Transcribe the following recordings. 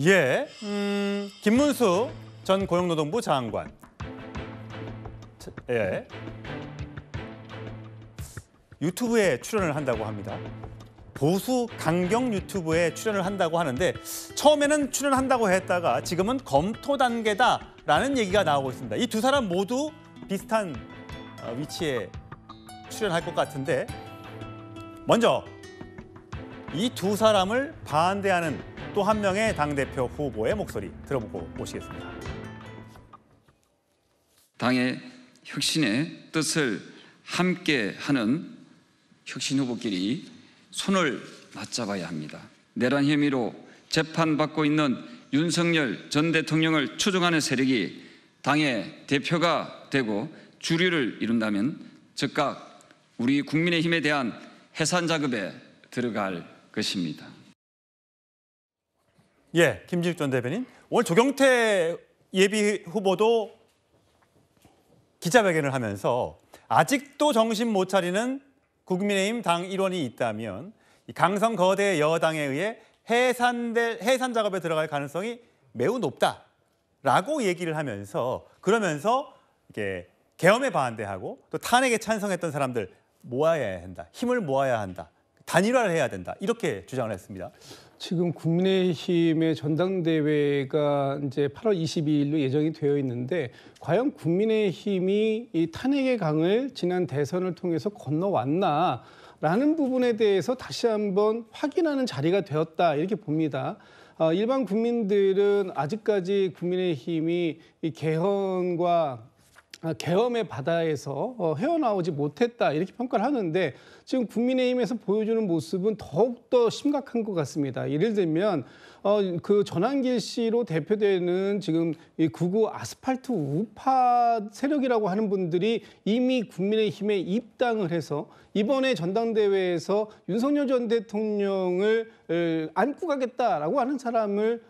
예, 김문수 전 고용노동부 장관. 예. 유튜브에 출연을 한다고 합니다. 보수 강경 유튜브에 출연을 한다고 하는데 처음에는 출연한다고 했다가 지금은 검토 단계다라는 얘기가 나오고 있습니다. 이 두 사람 모두 비슷한 위치에 출연할 것 같은데 먼저 이 두 사람을 반대하는 또 한 명의 당대표 후보의 목소리 들어보고 오시겠습니다. 당의 혁신의 뜻을 함께하는 혁신 후보끼리 손을 맞잡아야 합니다. 내란 혐의로 재판받고 있는 윤석열 전 대통령을 추종하는 세력이 당의 대표가 되고 주류를 이룬다면 즉각 우리 국민의힘에 대한 해산 작업에 들어갈 것입니다. 예, 김진욱 전 대변인. 오늘 조경태 예비 후보도 기자회견을 하면서 아직도 정신 못 차리는 국민의힘 당 일원이 있다면 강성 거대 여당에 의해 해산 작업에 들어갈 가능성이 매우 높다라고 얘기를 하면서 그러면서 이게 계엄에 반대하고 또 탄핵에 찬성했던 사람들 모아야 한다, 힘을 모아야 한다, 단일화를 해야 된다 이렇게 주장을 했습니다. 지금 국민의힘의 전당대회가 이제 8월 22일로 예정이 되어 있는데 과연 국민의힘이 이 탄핵의 강을 지난 대선을 통해서 건너왔나라는 부분에 대해서 다시 한번 확인하는 자리가 되었다 이렇게 봅니다. 일반 국민들은 아직까지 국민의힘이 이 계엄의 바다에서 헤어나오지 못했다 이렇게 평가를 하는데 지금 국민의힘에서 보여주는 모습은 더욱더 심각한 것 같습니다. 예를 들면 그 전환길 씨로 대표되는 지금 이 극우 아스팔트 우파 세력이라고 하는 분들이 이미 국민의힘에 입당을 해서 이번에 전당대회에서 윤석열 전 대통령을 안고 가겠다라고 하는 사람을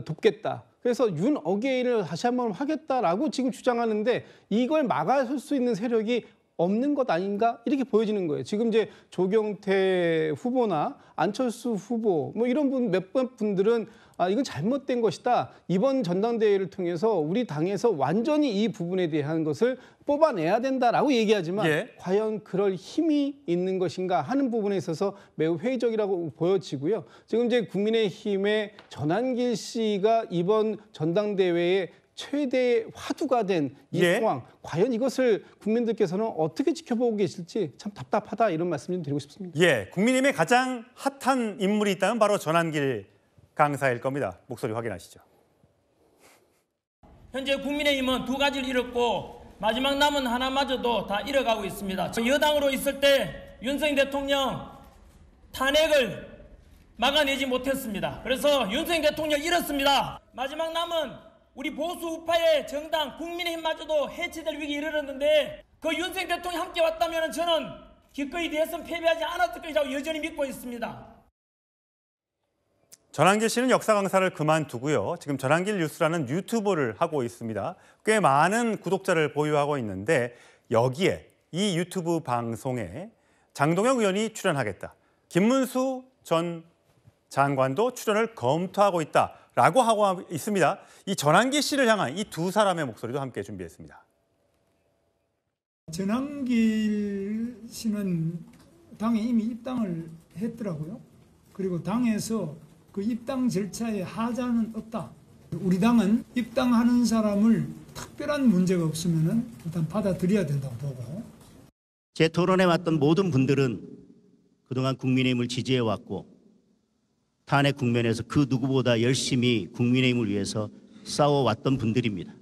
돕겠다. 그래서 윤 어게인을 다시 한번 하겠다라고 지금 주장하는데 이걸 막아설 수 있는 세력이 없는 것 아닌가 이렇게 보여지는 거예요. 지금 이제 조경태 후보나 안철수 후보 뭐 이런 몇몇 분들은 이건 잘못된 것이다. 이번 전당대회를 통해서 우리 당에서 완전히 이 부분에 대한 것을 뽑아내야 된다라고 얘기하지만 과연 그럴 힘이 있는 것인가 하는 부분에 있어서 매우 회의적이라고 보여지고요. 지금 이제 국민의힘의 전환길 씨가 이번 전당대회에 최대 화두가 된 이 상황, 과연 이것을 국민들께서는 어떻게 지켜보고 계실지 참 답답하다 이런 말씀 좀 드리고 싶습니다. 예, 국민의힘의 가장 핫한 인물이 있다면 바로 전환길 강사일 겁니다. 목소리 확인하시죠. 현재 국민의힘은 두 가지를 잃었고 마지막 남은 하나마저도 다 잃어가고 있습니다. 여당으로 있을 때 윤석열 대통령 탄핵을 막아내지 못했습니다. 그래서 윤석열 대통령 잃었습니다. 마지막 남은 우리 보수 우파의 정당 국민의힘마저도 해체될 위기에 이르렀는데 그 윤석열 대통령이 함께 왔다면 저는 기꺼이 대선 패배하지 않았을 것이라고 여전히 믿고 있습니다. 전환길 씨는 역사 강사를 그만두고요. 지금 전환길 뉴스라는 유튜브를 하고 있습니다. 꽤 많은 구독자를 보유하고 있는데 여기에 이 유튜브 방송에 장동혁 의원이 출연하겠다. 김문수 전 장관도 출연을 검토하고 있다라고 하고 있습니다. 이 전환길 씨를 향한 이 두 사람의 목소리도 함께 준비했습니다. 전환길 씨는 당에 이미 입당을 했더라고요. 그리고 당에서 그 입당 절차에 하자는 없다. 우리 당은 입당하는 사람을 특별한 문제가 없으면 일단 받아들여야 된다고 보고. 제 토론에 왔던 모든 분들은 그동안 국민의힘을 지지해왔고 탄핵 국면에서 그 누구보다 열심히 국민의힘을 위해서 싸워왔던 분들입니다.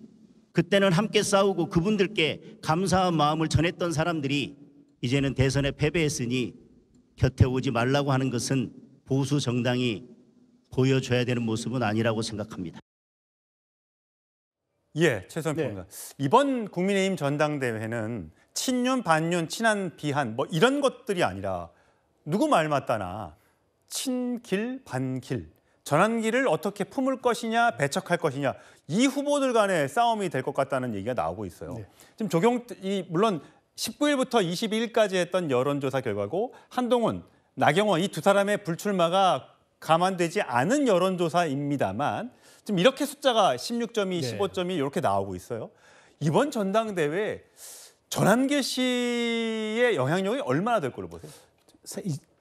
그때는 함께 싸우고 그분들께 감사한 마음을 전했던 사람들이 이제는 대선에 패배했으니 곁에 오지 말라고 하는 것은 보수 정당이 보여줘야 되는 모습은 아니라고 생각합니다. 예, 최소한 평론가. 이번 국민의힘 전당대회는 친윤, 반윤, 친한, 비한 뭐 이런 것들이 아니라 누구 말 맞다나 친길, 반길, 전환길을 어떻게 품을 것이냐, 배척할 것이냐 이 후보들 간의 싸움이 될 것 같다는 얘기가 나오고 있어요. 지금 물론 19일부터 22일까지 했던 여론조사 결과고 한동훈, 나경원 이 두 사람의 불출마가 감안되지 않은 여론조사입니다만 지금 이렇게 숫자가 16.2, 네. 15.2 이렇게 나오고 있어요. 이번 전당대회 전한길 씨의 영향력이 얼마나 될 걸로 보세요?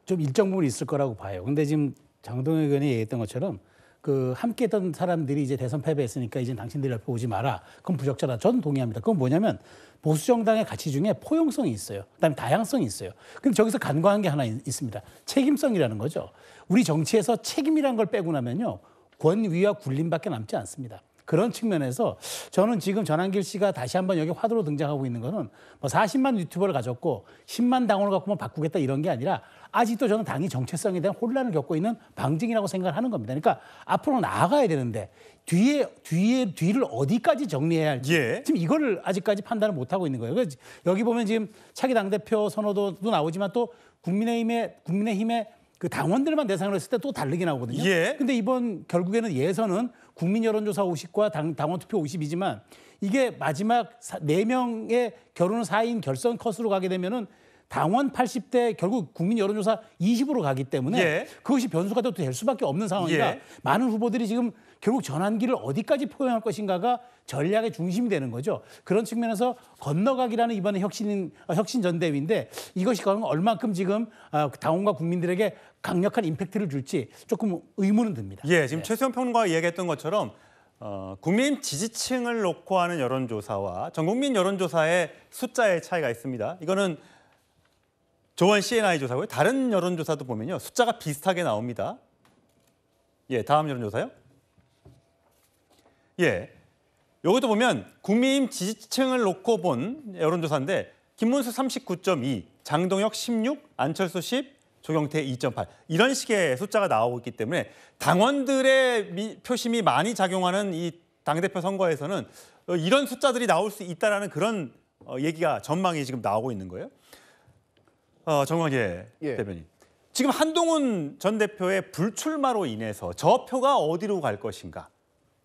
좀 일정 부분 있을 거라고 봐요. 근데 지금 장동혁 의원이 얘기했던 것처럼 그 함께했던 사람들이 이제 대선 패배했으니까 이제 당신들이 옆에 오지 마라. 그건 부적절하다. 저는 동의합니다. 그건 뭐냐면 보수 정당의 가치 중에 포용성이 있어요. 그다음에 다양성이 있어요. 근데 저기서 간과한 게 하나 있습니다. 책임성이라는 거죠. 우리 정치에서 책임이라는 걸 빼고 나면요. 권위와 굴림밖에 남지 않습니다. 그런 측면에서 저는 지금 전한길 씨가 다시 한번 여기 화두로 등장하고 있는 거는 뭐 40만 유튜버를 가졌고 10만 당원을 갖고만 바꾸겠다 이런 게 아니라 아직도 저는 당이 정체성에 대한 혼란을 겪고 있는 방증이라고 생각을 하는 겁니다. 그러니까 앞으로 나아가야 되는데 뒤를 어디까지 정리해야 할지 예. 지금 이거를 아직까지 판단을 못 하고 있는 거예요. 그래서 여기 보면 지금 차기 당대표 선호도도 나오지만 또 국민의힘의 그 당원들만 대상으로 했을 때 또 다르게 나오거든요. 예. 근데 이번 결국에는 예선은 국민 여론조사 50과 당원 투표 50이지만 이게 마지막 4명의 결혼 4인 결선 컷으로 가게 되면은 당원 80대 결국 국민 여론조사 20으로 가기 때문에 예. 그것이 변수가 또 될 수밖에 없는 상황이라 예. 많은 후보들이 지금 결국 전환기를 어디까지 포용할 것인가가 전략의 중심이 되는 거죠. 그런 측면에서 건너가기라는 이번에 혁신 전대회인데 이것이 얼만큼 지금 당원과 국민들에게 강력한 임팩트를 줄지 조금 의문은 듭니다. 예, 지금 최수영 평론가가 이야기했던 것처럼 국민 지지층을 놓고 하는 여론조사와 전국민 여론조사의 숫자의 차이가 있습니다. 이거는 조원 CNI 조사고요. 다른 여론조사도 보면요. 숫자가 비슷하게 나옵니다. 예, 다음 여론조사요. 예, 여기도 보면 국민의힘 지지층을 놓고 본 여론조사인데 김문수 39.2, 장동혁 16, 안철수 10, 조경태 2.8 이런 식의 숫자가 나오고 있기 때문에 당원들의 표심이 많이 작용하는 이 당대표 선거에서는 이런 숫자들이 나올 수 있다라는 그런 얘기가 전망이 지금 나오고 있는 거예요. 정광재 대변인. 지금 한동훈 전 대표의 불출마로 인해서 저 표가 어디로 갈 것인가?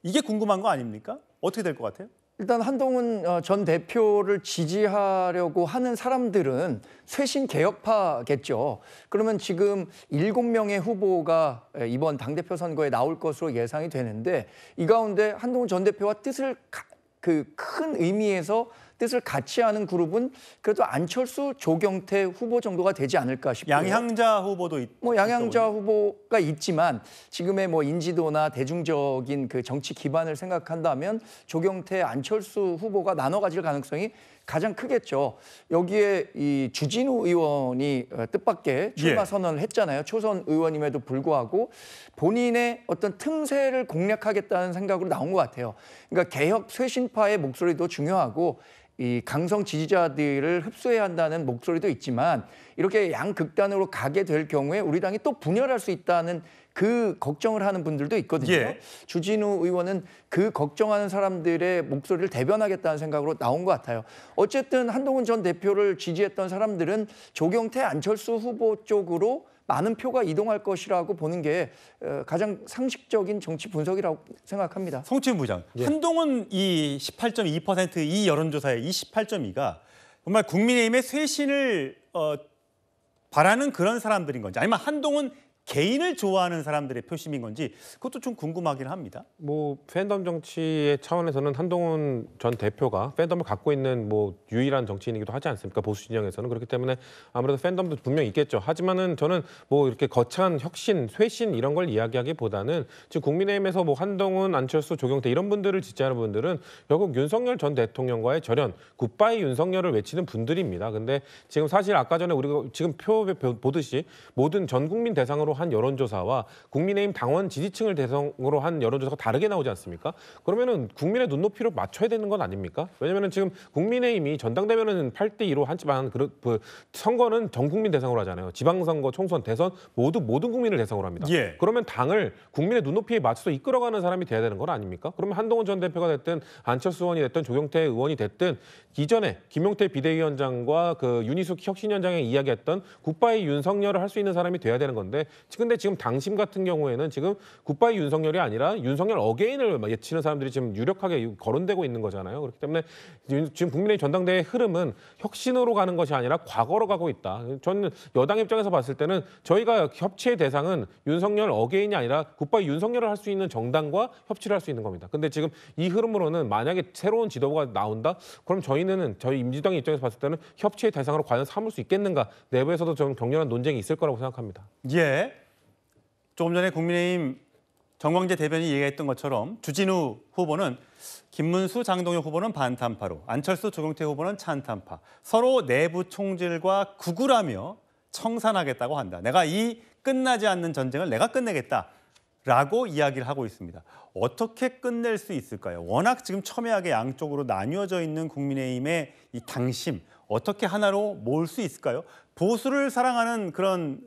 이게 궁금한 거 아닙니까? 어떻게 될 것 같아요? 일단 한동훈 전 대표를 지지하려고 하는 사람들은 쇄신 개혁파겠죠. 그러면 지금 7명의 후보가 이번 당대표 선거에 나올 것으로 예상이 되는데 이 가운데 한동훈 전 대표와 뜻을 그 큰 의미에서 뜻을 같이 하는 그룹은 그래도 안철수, 조경태 후보 정도가 되지 않을까 싶고요. 양향자 후보도 있고. 양향자 후보가 있지만 지금의 인지도나 대중적인 그 정치 기반을 생각한다면 조경태, 안철수 후보가 나눠 가질 가능성이 가장 크겠죠. 여기에 이 주진우 의원이 뜻밖의 출마 선언을 했잖아요. 초선 의원임에도 불구하고 본인의 어떤 틈새를 공략하겠다는 생각으로 나온 것 같아요. 그러니까 개혁 쇄신파의 목소리도 중요하고 이 강성 지지자들을 흡수해야 한다는 목소리도 있지만 이렇게 양극단으로 가게 될 경우에 우리 당이 또 분열할 수 있다는 그 걱정을 하는 분들도 있거든요. 예. 주진우 의원은 그 걱정하는 사람들의 목소리를 대변하겠다는 생각으로 나온 것 같아요. 어쨌든 한동훈 전 대표를 지지했던 사람들은 조경태, 안철수 후보 쪽으로 많은 표가 이동할 것이라고 보는 게 가장 상식적인 정치 분석이라고 생각합니다. 송치훈 부장, 한동훈 이 18.2% 이 여론조사의 이 18.2가 정말 국민의힘의 쇄신을 바라는 그런 사람들인 건지 아니면 한동훈 개인을 좋아하는 사람들의 표심인 건지 그것도 좀 궁금하긴 합니다. 뭐 팬덤 정치의 차원에서는 한동훈 전 대표가 팬덤을 갖고 있는 유일한 정치인이기도 하지 않습니까? 보수 진영에서는. 그렇기 때문에 아무래도 팬덤도 분명히 있겠죠. 하지만은 저는 이렇게 거창한 혁신, 쇄신 이런 걸 이야기하기보다는 지금 국민의힘에서 한동훈, 안철수, 조경태 이런 분들을 지지하는 분들은 결국 윤석열 전 대통령과의 절연, 굿바이 윤석열을 외치는 분들입니다. 근데 지금 사실 아까 전에 우리가 지금 표 보듯이 모든 전 국민 대상으로 한 여론조사와 국민의힘 당원 지지층을 대상으로 한 여론조사가 다르게 나오지 않습니까? 그러면은 국민의 눈높이로 맞춰야 되는 건 아닙니까? 왜냐면은 지금 국민의힘이 전당대회는 8대2로 하지만 선거는 전 국민 대상으로 하잖아요. 지방선거, 총선, 대선 모든 국민을 대상으로 합니다. 예. 그러면 당을 국민의 눈높이에 맞춰서 이끌어가는 사람이 돼야 되는 건 아닙니까? 그러면 한동훈 전 대표가 됐든 안철수 의원이 됐든 조경태 의원이 됐든 이전에 김용태 비대위원장과 그 윤희숙 혁신위원장이 이야기했던 굿바이 윤석열을 할 수 있는 사람이 돼야 되는 건데 근데 지금 당심 같은 경우에는 지금 굿바이 윤석열이 아니라 윤석열 어게인을 외치는 사람들이 지금 유력하게 거론되고 있는 거잖아요. 그렇기 때문에 지금 국민의힘 전당대회 흐름은 혁신으로 가는 것이 아니라 과거로 가고 있다. 저는 여당 입장에서 봤을 때는 저희가 협치의 대상은 윤석열 어게인이 아니라 굿바이 윤석열을 할 수 있는 정당과 협치를 할 수 있는 겁니다. 근데 지금 이 흐름으로는 만약에 새로운 지도부가 나온다? 그럼 저희 민주당의 입장에서 봤을 때는 협치의 대상으로 과연 삼을 수 있겠는가? 내부에서도 좀 격렬한 논쟁이 있을 거라고 생각합니다. 예. 조금 전에 국민의힘 정광재 대변인이 얘기했던 것처럼 주진우 후보는 김문수, 장동혁 후보는 반탄파로, 안철수, 조경태 후보는 찬탄파. 서로 내부 총질과 구굴하며 청산하겠다고 한다. 내가 이 끝나지 않는 전쟁을 내가 끝내겠다라고 이야기를 하고 있습니다. 어떻게 끝낼 수 있을까요? 워낙 지금 첨예하게 양쪽으로 나뉘어져 있는 국민의힘의 이 당심, 어떻게 하나로 모을 수 있을까요? 보수를 사랑하는 그런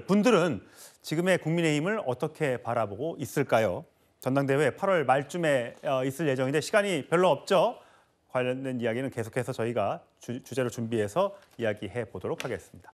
분들은 지금의 국민의힘을 어떻게 바라보고 있을까요? 전당대회 8월 말쯤에 있을 예정인데 시간이 별로 없죠. 관련된 이야기는 계속해서 저희가 주제로 준비해서 이야기해 보도록 하겠습니다.